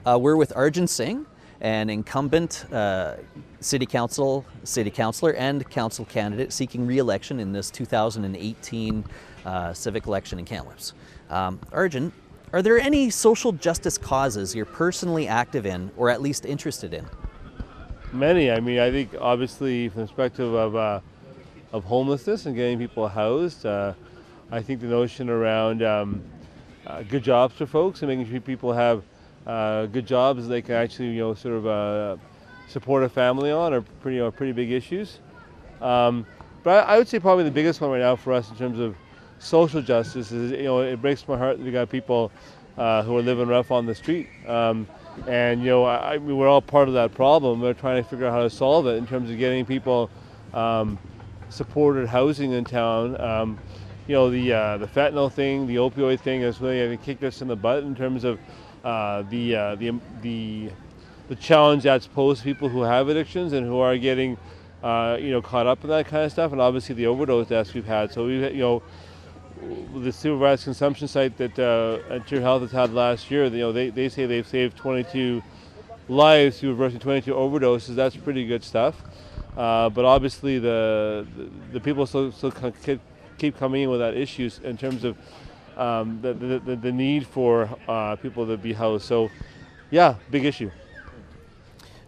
We're with Arjun Singh, an incumbent city councillor and council candidate seeking re-election in this 2018 civic election in Kamloops. Arjun, are there any social justice causes you're personally active in or at least interested in? Many. I mean, I think obviously from the perspective of homelessness and getting people housed, I think the notion around good jobs for folks and making sure people have good jobs they can actually, support a family on are pretty big issues. But I would say probably the biggest one right now for us in terms of social justice is, it breaks my heart that we got people who are living rough on the street. We're all part of that problem. We're trying to figure out how to solve it in terms of getting people supported housing in town. The fentanyl thing, the opioid thing has really, I think, kicked us in the butt in terms of the challenge that's posed to people who have addictions and who are getting caught up in that kind of stuff, and obviously the overdose deaths we've had. So the supervised consumption site that Ontario Health has had last year, they say they've saved 22 lives through reversing 22 overdoses. That's pretty good stuff. But obviously the people still keep coming in with that issues in terms of the need for people to be housed. So, yeah, big issue.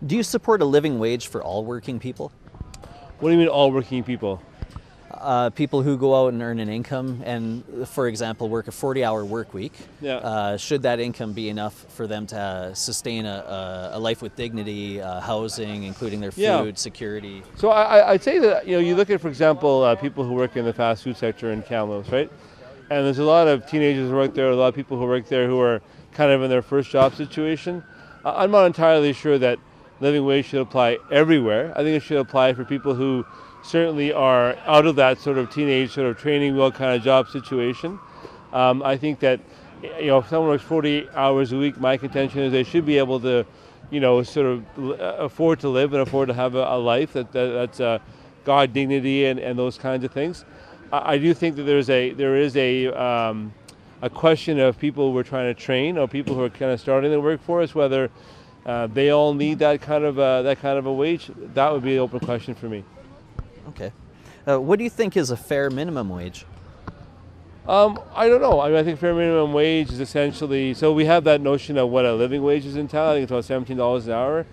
Do you support a living wage for all working people? What do you mean all working people? People who go out and earn an income and, for example, work a 40-hour work week. Yeah. Should that income be enough for them to sustain a life with dignity, housing, including their food, security? So I'd say that, you look at, for example, people who work in the fast food sector in Kamloops, right? And there's a lot of teenagers who work there, a lot of people who work there who are kind of in their first job situation. I'm not entirely sure that living wage should apply everywhere. I think it should apply for people who certainly are out of that sort of teenage sort of training wheel kind of job situation. I think that, if someone works 40 hours a week, my contention is they should be able to, afford to live and afford to have a life that's God dignity and those kinds of things. I do think that there is a question of people we're trying to train or people who are kind of starting the workforce, whether they all need that kind of a wage. That would be an open question for me. Okay. What do you think is a fair minimum wage? I don't know. I mean, I think fair minimum wage is essentially, so we have that notion of what a living wage is in town. I think it's about $17 an hour.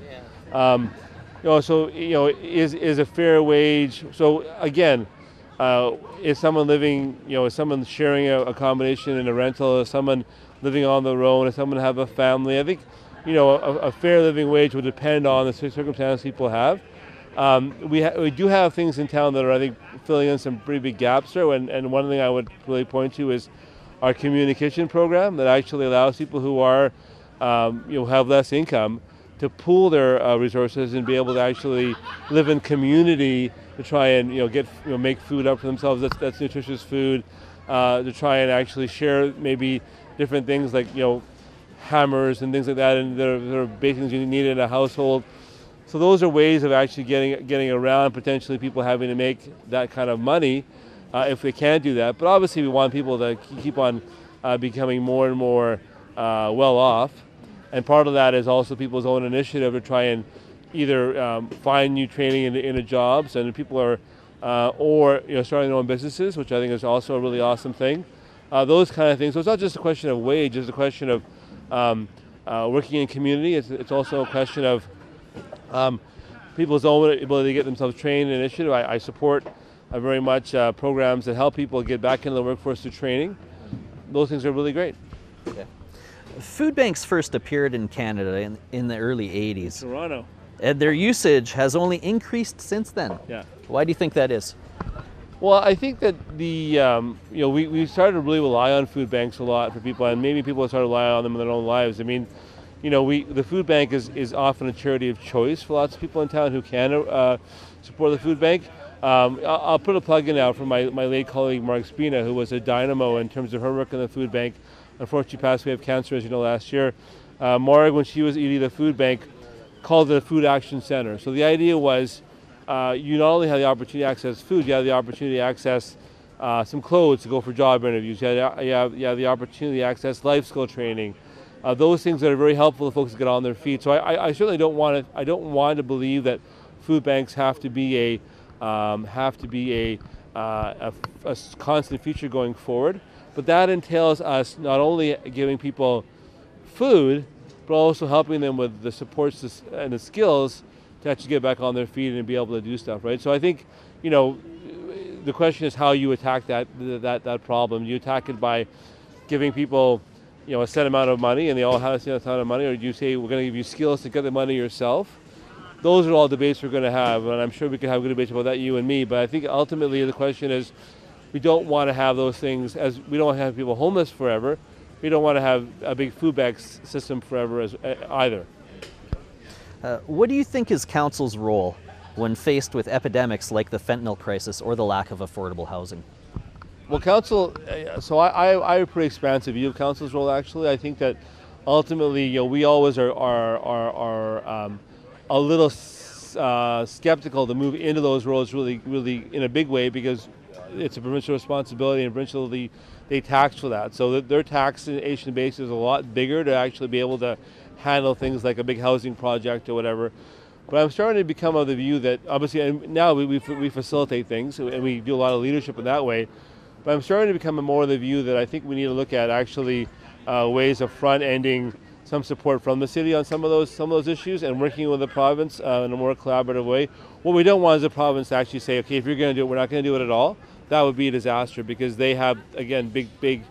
Yeah. Is a fair wage. So again, is someone living, is someone sharing a accommodation in a rental? Is someone living on their own? Is someone have a family? I think, a fair living wage would depend on the circumstances people have. We do have things in town that are, I think, filling in some pretty big gaps there. And one thing I would really point to is our community kitchen program that actually allows people who are, have less income to pool their resources and be able to actually live in community to try and make food up for themselves. That's nutritious food. To try and actually share maybe different things like hammers and things like that, and there are basic things you need in a household. So those are ways of actually getting around potentially people having to make that kind of money if they can't do that. But obviously we want people to keep on becoming more and more well off. And part of that is also people's own initiative to try and either find new training in the jobs, and people are, or starting their own businesses, which I think is also a really awesome thing. Those kind of things. So it's not just a question of wage; it's a question of working in community. It's also a question of people's own ability to get themselves trained in initiative. I support very much programs that help people get back into the workforce through training. Those things are really great. Okay. Food banks first appeared in Canada in the early 80s. Toronto. And their usage has only increased since then. Yeah. Why do you think that is? Well, I think that we started to really rely on food banks a lot for people, and maybe people started relying on them in their own lives. I mean, the food bank is often a charity of choice for lots of people in town who can support the food bank. I'll put a plug in now for my late colleague Mark Spina, who was a dynamo in terms of her work in the food bank. Unfortunately, she passed away of cancer, as you know, last year. Mark, when she was eating the food bank, called it a food action center. So the idea was you not only have the opportunity to access food, you have the opportunity to access some clothes to go for job interviews. You have the opportunity to access life skill training. Those things that are very helpful to folks to get on their feet. So I certainly don't want to. I don't want to believe that food banks have to be a constant feature going forward. But that entails us not only giving people food, but also helping them with the supports and the skills to actually get back on their feet and be able to do stuff, right? So I think, the question is how you attack that problem. You attack it by giving people, a set amount of money, and they all have a set amount of money, or do you say we're going to give you skills to get the money yourself? Those are all debates we're going to have, and I'm sure we can have good debates about that, you and me. But I think ultimately the question is, we don't want to have those things, as we don't want to have people homeless forever. We don't want to have a big food bank system forever either. What do you think is council's role when faced with epidemics like the fentanyl crisis or the lack of affordable housing? Well, council, so I have a pretty expansive view of council's role, actually. I think that ultimately, we always are a little skeptical to move into those roles really in a big way, because it's a provincial responsibility, and provincially they tax for that. So their taxation base is a lot bigger to actually be able to handle things like a big housing project or whatever. But I'm starting to become of the view that, obviously, and now we facilitate things, and we do a lot of leadership in that way. But I'm starting to become more of the view that I think we need to look at actually ways of front-ending some support from the city on some of those issues, and working with the province in a more collaborative way. What we don't want is the province to actually say, okay, if you're going to do it, we're not going to do it at all. That would be a disaster, because they have, again, big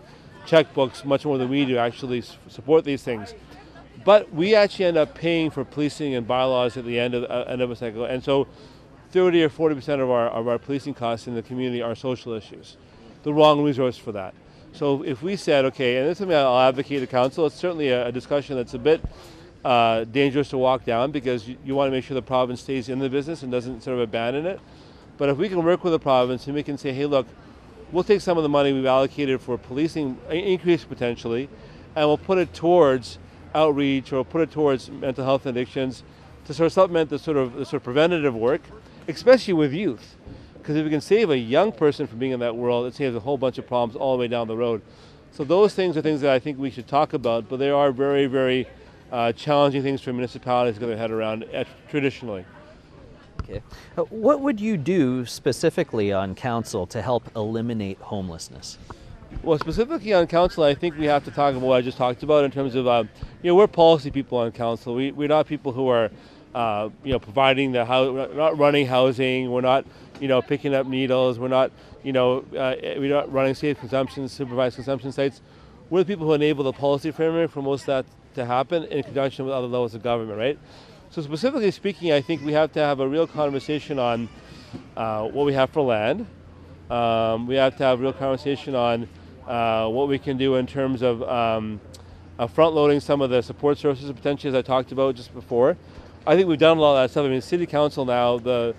checkbooks, much more than we do, actually support these things. But we actually end up paying for policing and bylaws at the end of a cycle, and so 30 or 40% of our policing costs in the community are social issues. The wrong resource for that. So if we said, okay, and this is something I'll advocate to council, it's certainly a discussion that's a bit dangerous to walk down, because you want to make sure the province stays in the business and doesn't sort of abandon it. But if we can work with the province and we can say, hey, look, we'll take some of the money we've allocated for policing increase potentially, and we'll put it towards outreach, or put it towards mental health addictions, to sort of supplement the sort of preventative work, especially with youth. Because if we can save a young person from being in that world, it saves a whole bunch of problems all the way down the road. So those things are things that I think we should talk about, but they are very, very challenging things for municipalities to get their head around traditionally. Okay. What would you do specifically on council to help eliminate homelessness? Well, specifically on council, I think we have to talk about what I just talked about in terms of, we're policy people on council. We're not people who are, providing we're not running housing. We're not, picking up needles. We're not, we're not running safe consumption, supervised consumption sites. We're the people who enable the policy framework for most of that to happen in conjunction with other levels of government, right? So specifically speaking, I think we have to have a real conversation on what we have for land. We have to have a real conversation on what we can do in terms of front-loading some of the support services potentially, as I talked about just before. I think we've done a lot of that stuff. I mean, City Council now, the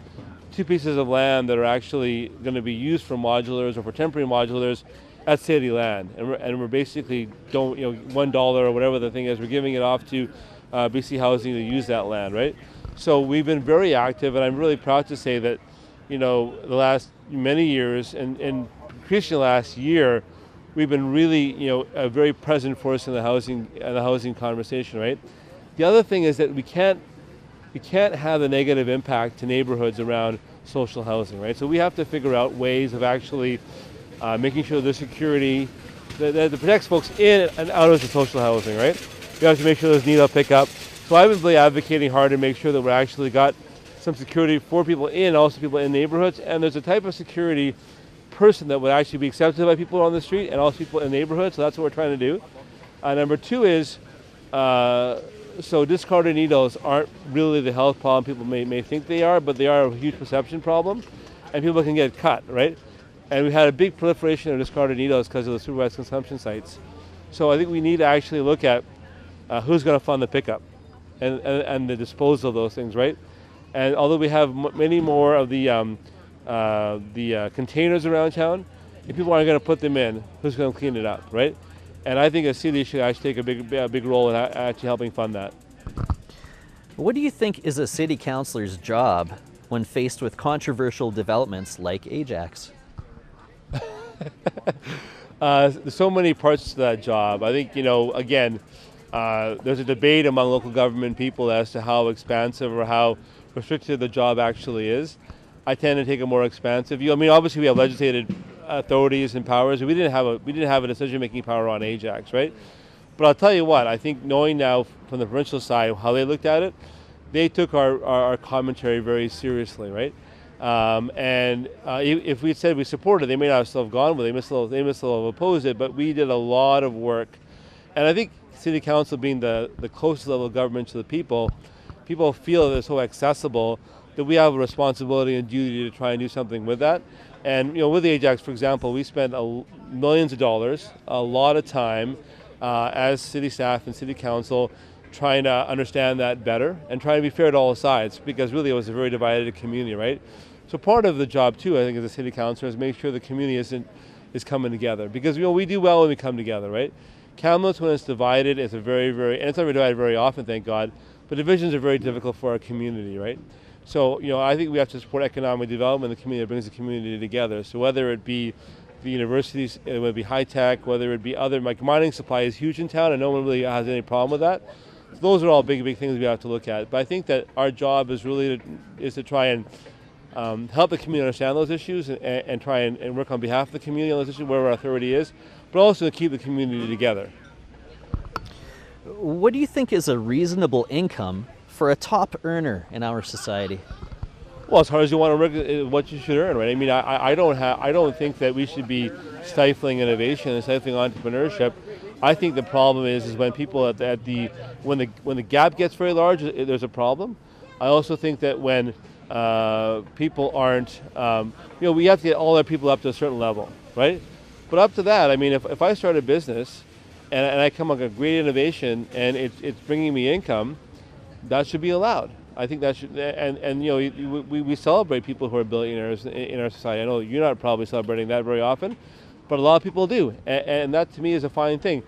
2 pieces of land that are actually going to be used for modulars or for temporary modulars, that's city land, and we're basically $1 or whatever the thing is, we're giving it off to BC Housing to use that land, right? So we've been very active, and I'm really proud to say that, the last many years, and increasingly last year, we've been really, a very present force in the housing conversation, right? The other thing is that we can't have a negative impact to neighborhoods around social housing, right? So we have to figure out ways of actually making sure there's security that protects folks in and out of the social housing, right? We have to make sure there's needle pickup. So I've been really advocating hard to make sure that we're actually got some security for people in, also people in neighborhoods, and there's a type of security person that would actually be accepted by people on the street and also people in neighborhoods, so that's what we're trying to do. Number 2 is, so discarded needles aren't really the health problem people may think they are, but they are a huge perception problem, and people can get cut, right? And we had a big proliferation of discarded needles because of the supervised consumption sites. So I think we need to actually look at who's going to fund the pickup and the disposal of those things, right? And although we have many more of the containers around town, if people aren't going to put them in, who's going to clean it up, right? And I think a city should actually take a big role in actually helping fund that. What do you think is a city councillor's job when faced with controversial developments like Ajax? There's so many parts to that job. I think, again, there's a debate among local government people as to how expansive or how restricted the job actually is. I tend to take a more expansive view. I mean, obviously we have legislative authorities and powers. We didn't have a decision-making power on Ajax, right? But I'll tell you what, I think knowing now from the provincial side how they looked at it, they took our commentary very seriously, right? If we said we supported it, they may not have still have gone with it, they may still have opposed it, but we did a lot of work. And I think City Council being the closest level of government to the people feel that it's so accessible that we have a responsibility and duty to try and do something with that. And with the Ajax, for example, we spent millions of dollars, a lot of time as city staff and City Council trying to understand that better and trying to be fair to all sides, because really it was a very divided community, right? So part of the job too, I think, as a City Councilor is make sure the community is coming together, because we do well when we come together, right? Kamloops, when it's divided, it's and it's not divided very often, thank God, but divisions are very difficult for our community, right? So, I think we have to support economic development in the community that brings the community together. So whether it be the universities, whether it be high tech, whether it be other, like mining supply is huge in town and no one really has any problem with that. So those are all big things we have to look at. But I think that our job is really to try and help the community understand those issues and try and work on behalf of the community on those issues wherever our authority is, but also to keep the community together. What do you think is a reasonable income for a top earner in our society? Well, as hard as you want to work, what you should earn, right? I mean, I don't think that we should be stifling innovation and stifling entrepreneurship. I think the problem is when people when the gap gets very large, there's a problem. I also think that when people aren't, we have to get all our people up to a certain level, right? But up to that, I mean, if I start a business and I come up with a great innovation and it's bringing me income, that should be allowed. I think that should, we celebrate people who are billionaires in our society. I know you're not probably celebrating that very often, but a lot of people do, and that to me is a fine thing.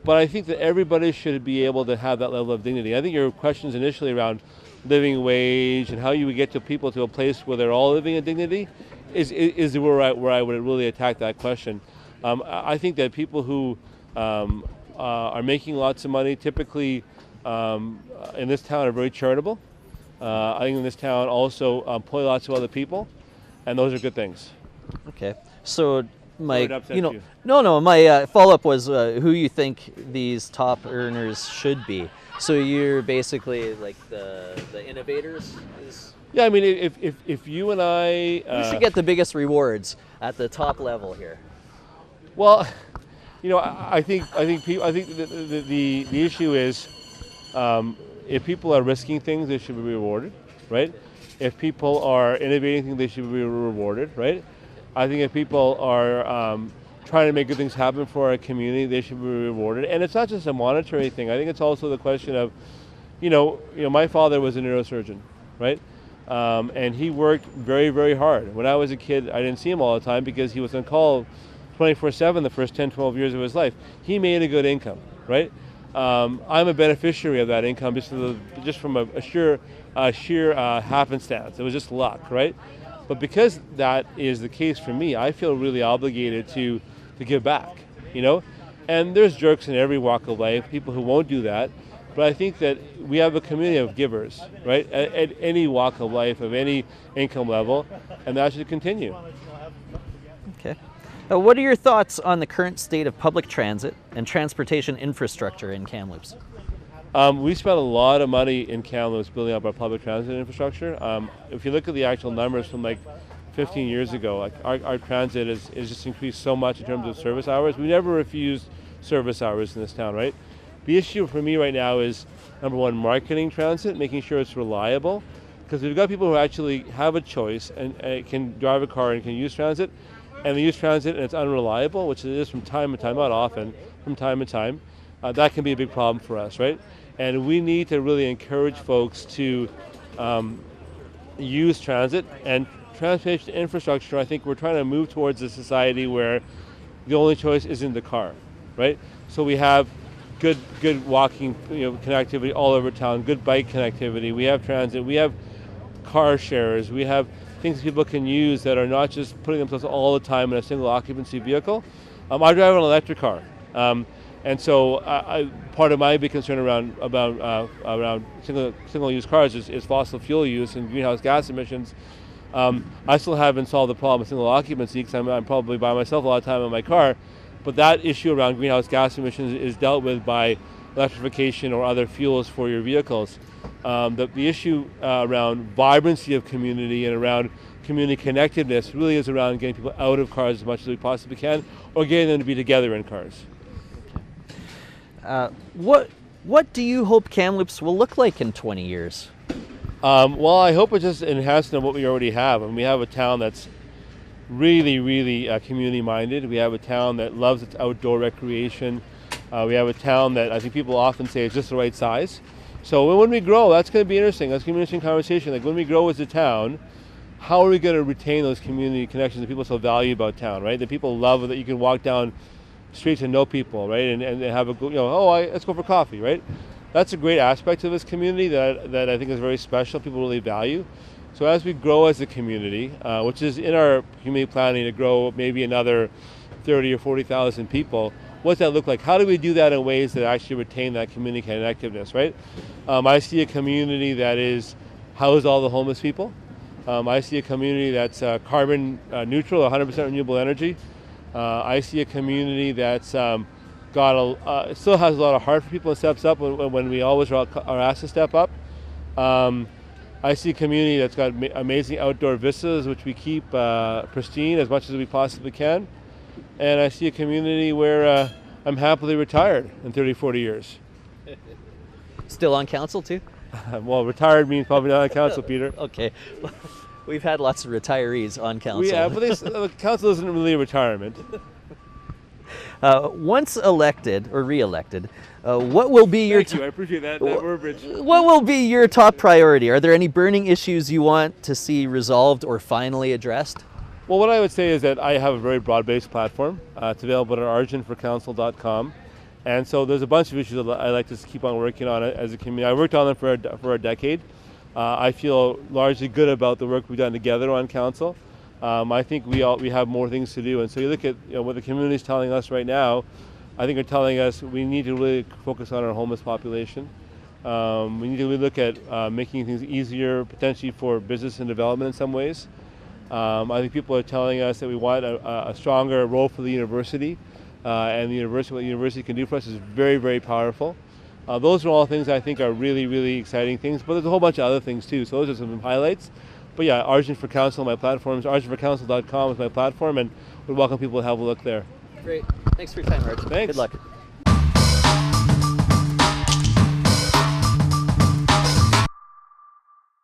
But I think that everybody should be able to have that level of dignity. I think your questions initially around living wage and how you would get to people to a place where they're all living in dignity is where I would really attack that question. I think that people who are making lots of money typically in this town are very charitable. I think in this town also employ lots of other people, and those are good things. Okay, so my my follow-up was who you think these top earners should be. So you're basically like the innovators. Yeah, I mean, if you and I, who should get the biggest rewards at the top level here? Well, I think the issue is. If people are risking things, they should be rewarded, right? If people are innovating things, they should be rewarded, right? I think if people are trying to make good things happen for our community, they should be rewarded. And it's not just a monetary thing. I think it's also the question of, my father was a neurosurgeon, right? And he worked very, very hard. When I was a kid, I didn't see him all the time because he was on call 24/7 the first 10, 12 years of his life. He made a good income, right? I'm a beneficiary of that income just from a sheer happenstance. It was just luck, right? But because that is the case for me, I feel really obligated to give back, And there's jerks in every walk of life, people who won't do that. But I think that we have a community of givers, right? At any walk of life, of any income level, and that should continue. Okay. What are your thoughts on the current state of public transit and transportation infrastructure in Kamloops? We spent a lot of money in Kamloops building up our public transit infrastructure. If you look at the actual numbers from 15 years ago, our transit is just increased so much in terms of service hours. We never refused service hours in this town, right? The issue for me right now is, number one, marketing transit, making sure it's reliable. Because we've got people who actually have a choice and can drive a car and can use transit, and they use transit and it's unreliable, which it is from time to time, not often, from time to time, that can be a big problem for us, right? And we need to really encourage folks to use transit and transportation infrastructure. I think we're trying to move towards a society where the only choice isn't the car, right? So we have good walking connectivity all over town, good bike connectivity, we have transit, we have car shares, we have things people can use that are not just putting themselves all the time in a single occupancy vehicle. I drive an electric car, and And so part of my big concern around single-use cars is fossil fuel use and greenhouse gas emissions. I still haven't solved the problem of single occupancy because I'm probably by myself a lot of time in my car, but that issue around greenhouse gas emissions is dealt with by electrification or other fuels for your vehicles. The issue around vibrancy of community and around community connectedness really is around getting people out of cars as much as we possibly can, or getting them to be together in cars. What do you hope Kamloops will look like in 20 years? Well, I hope it's just enhancing on what we already have. And we have a town that's really, really community-minded. We have a town that loves its outdoor recreation. We have a town that I think people often say is just the right size. So when we grow, that's going to be interesting. That's going to be an interesting conversation. Like when we grow as a town, how are we going to retain those community connections that people so value about town, right? That people love that you can walk down streets and know people, right? And have a, let's go for coffee, right? That's a great aspect of this community that I think is very special. People really value. So as we grow as a community, which is in our community planning to grow maybe another 30 or 40,000 people, what's that look like? How do we do that in ways that actually retain that community connectiveness, right? I see a community that is house all the homeless people. I see a community that's carbon neutral, 100% renewable energy. I see a community that's still has a lot of heart for people and steps up when we always are asked to step up. I see a community that's got amazing outdoor vistas, which we keep pristine as much as we possibly can. And I see a community where I'm happily retired in 30, 40 years. Still on council too? Well, retired means probably not on council, Peter. Okay. We've had lots of retirees on council. Yeah, but council isn't really a retirement. Once elected or re-elected, what will be your? Thank you. I appreciate that verbiage. What will be your top priority? Are there any burning issues you want to see resolved or finally addressed? Well, what I would say is that I have a very broad-based platform. It's available at arjunforcouncil.com. And so there's a bunch of issues that I like to keep on working on as a community. I worked on them for a decade. I feel largely good about the work we've done together on council. I think we have more things to do. And so you look at what the community is telling us right now. I think they're telling us we need to really focus on our homeless population. We need to really look at making things easier, potentially for business and development in some ways. I think people are telling us that we want a stronger role for the university. And what the university can do for us is very, very powerful. Those are all things I think are really, really exciting things, but there's a whole bunch of other things too. So those are some highlights. But yeah, Arjun for Council, my platform is arjunforcouncil.com is my platform, and we welcome people to have a look there. Great. Thanks for your time, Arjun. Thanks. Good luck.